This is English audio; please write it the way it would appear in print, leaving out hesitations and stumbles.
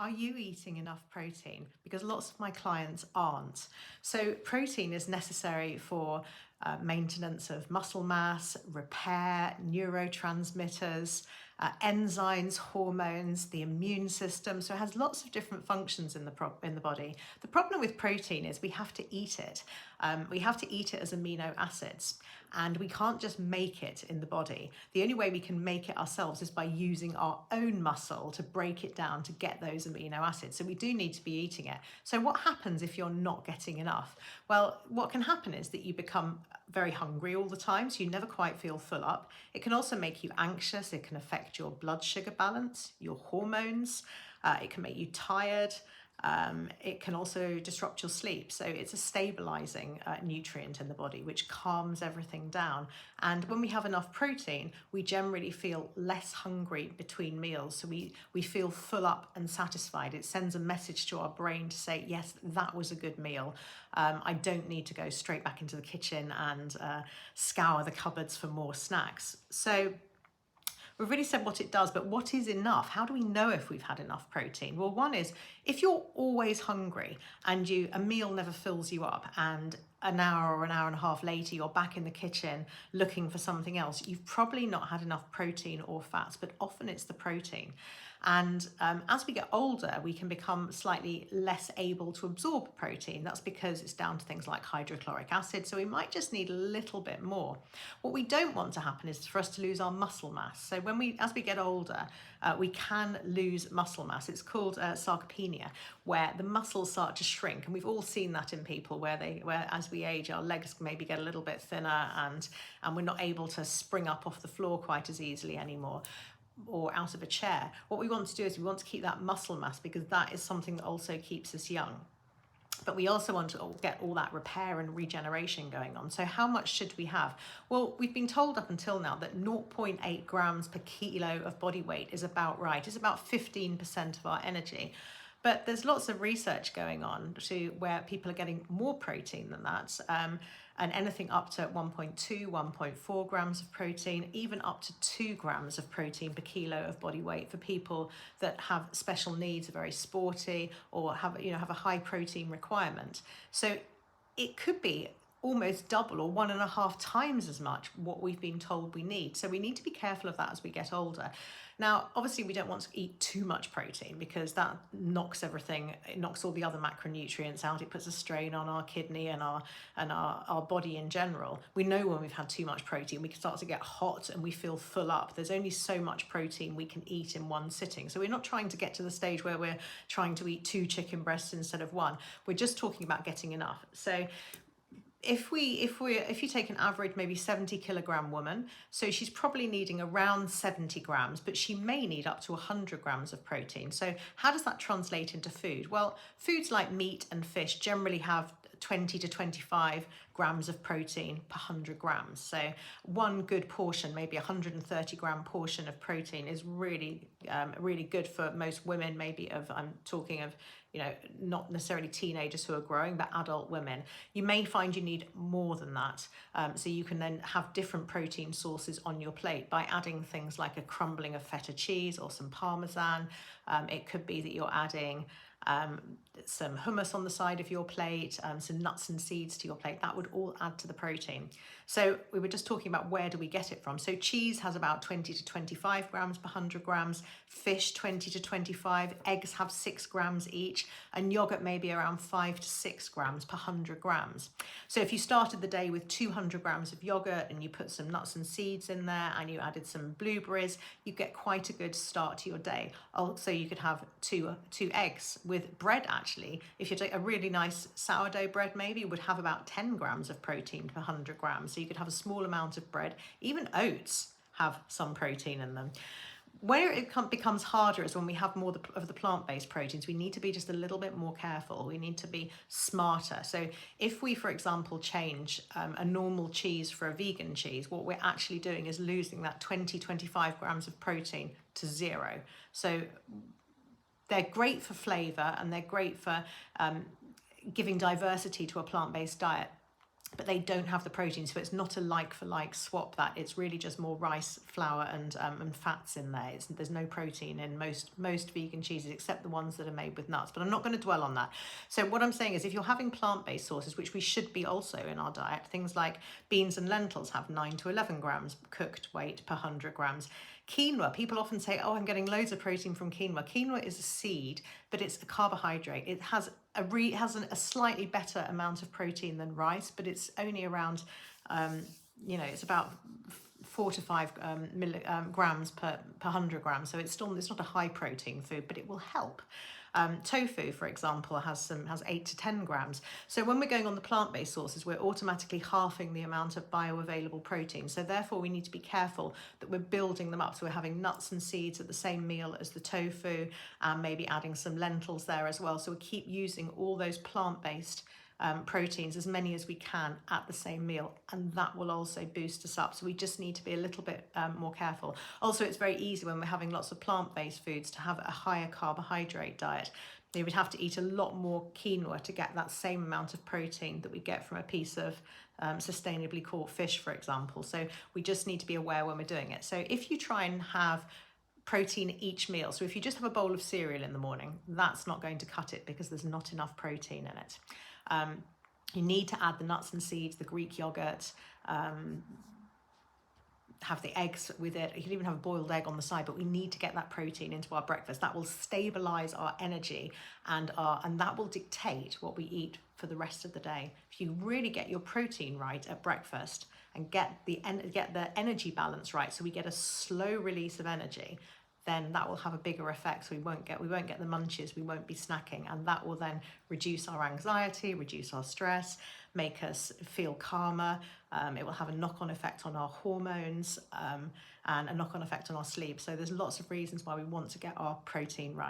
Are you eating enough protein? Because lots of my clients aren't. So protein is necessary for maintenance of muscle mass, repair, neurotransmitters, enzymes, hormones, the immune system. So it has lots of different functions in the body. The problem with protein is we have to eat it. We have to eat it as amino acids, and we can't just make it in the body. The only way we can make it ourselves is by using our own muscle to break it down to get those amino acids. So we do need to be eating it. So what happens if you're not getting enough? Well, what can happen is that you become very hungry all the time, so you never quite feel full up. It can also make you anxious. It can affect your blood sugar balance, your hormones. It can make you tired. It can also disrupt your sleep. So it's a stabilizing nutrient in the body, which calms everything down. And when we have enough protein, we generally feel less hungry between meals. So we feel full up and satisfied. It sends a message to our brain to say, yes, that was a good meal. I don't need to go straight back into the kitchen and scour the cupboards for more snacks. So we've really said what it does, but what is enough? How do we know if we've had enough protein? Well, one is if you're always hungry and a meal never fills you up, and an hour or an hour and a half later you're back in the kitchen looking for something else, you've probably not had enough protein or fats, but often it's the protein. And as we get older, we can become slightly less able to absorb protein. That's because it's down to things like hydrochloric acid. So we might just need a little bit more. What we don't want to happen is for us to lose our muscle mass. So as we get older, we can lose muscle mass. It's called sarcopenia, where the muscles start to shrink. And we've all seen that in people where as we age, our legs maybe get a little bit thinner and we're not able to spring up off the floor quite as easily anymore, or out of a chair. What we want to do is we want to keep that muscle mass, because that is something that also keeps us young. But we also want to get all that repair and regeneration going on. So how much should we have? Well, we've been told up until now that 0.8 grams per kilo of body weight is about right. It's about 15% of our energy. But there's lots of research going on where people are getting more protein than that, and anything up to 1.2, 1.4 grams of protein, even up to 2 grams of protein per kilo of body weight for people that have special needs, are very sporty, or have a high protein requirement. So it could be almost double or 1.5 times as much what we've been told we need. So we need to be careful of that as we get older. Now, obviously, we don't want to eat too much protein, because that knocks everything. It knocks all the other macronutrients out. It puts a strain on our kidney and our body in general. We know when we've had too much protein, we can start to get hot and we feel full up. There's only so much protein we can eat in one sitting. So we're not trying to get to the stage where we're trying to eat 2 chicken breasts instead of 1. We're just talking about getting enough. So if you take an average maybe 70 kilogram woman, so she's probably needing around 70 grams, but she may need up to 100 grams of protein. So how does that translate into food? Well, foods like meat and fish generally have 20 to 25 grams of protein per 100 grams. So one good portion, maybe 130 gram portion of protein, is really good for most women. Maybe I'm talking of not necessarily teenagers who are growing, but adult women. You may find you need more than that. So you can then have different protein sources on your plate by adding things like a crumbling of feta cheese or some parmesan. It could be that you're adding some hummus on the side of your plate, some nuts and seeds to your plate. That would all add to the protein. So we were just talking about where do we get it from. So cheese has about 20 to 25 grams per 100 grams, fish 20 to 25, eggs have 6 grams each, and yogurt maybe around 5 to 6 grams per 100 grams. So if you started the day with 200 grams of yogurt and you put some nuts and seeds in there and you added some blueberries, you get quite a good start to your day. Also, you could have two eggs with bread. Actually, if you take a really nice sourdough bread, maybe would have about 10 grams of protein per 100 grams. So you could have a small amount of bread. Even oats have some protein in them. Where it becomes harder is when we have more of the plant-based proteins. We need to be just a little bit more careful. We need to be smarter. So if we, for example, change a normal cheese for a vegan cheese, what we're actually doing is losing that 20-25 grams of protein to 0. So they're great for flavour and they're great for giving diversity to a plant-based diet. but they don't have the protein, so it's not a like for like swap. That it's really just more rice, flour, and fats in there. There's no protein in most vegan cheeses, except the ones that are made with nuts. But I'm not going to dwell on that. So what I'm saying is, if you're having plant-based sources, which we should be also in our diet, things like beans and lentils have 9 to 11 grams cooked weight per 100 grams. Quinoa, people often say, oh, I'm getting loads of protein from quinoa. Quinoa is a seed, but it's a carbohydrate. It has a slightly better amount of protein than rice, but it's only around, it's about 4 to 5 grams per 100 grams. So it's not a high protein food, but it will help. Tofu, for example, has 8 to 10 grams. So when we're going on the plant-based sources, we're automatically halving the amount of bioavailable protein. So therefore, we need to be careful that we're building them up. So we're having nuts and seeds at the same meal as the tofu, and maybe adding some lentils there as well. So we keep using all those plant-based proteins, as many as we can, at the same meal, and that will also boost us up. So we just need to be a little bit more careful. Also, it's very easy when we're having lots of plant-based foods to have a higher carbohydrate diet. You would have to eat a lot more quinoa to get that same amount of protein that we get from a piece of sustainably caught fish, for example. So we just need to be aware when we're doing it. So if you try and have protein each meal, so if you just have a bowl of cereal in the morning, that's not going to cut it because there's not enough protein in it. You need to add the nuts and seeds, the Greek yogurt, have the eggs with it. You can even have a boiled egg on the side, but we need to get that protein into our breakfast. That will stabilize our energy, and that will dictate what we eat for the rest of the day. If you really get your protein right at breakfast and get the energy balance right, so we get a slow release of energy, then that will have a bigger effect. So we won't get the munches, we won't be snacking, and that will then reduce our anxiety, reduce our stress, make us feel calmer. It will have a knock-on effect on our hormones, and a knock-on effect on our sleep. So there's lots of reasons why we want to get our protein right.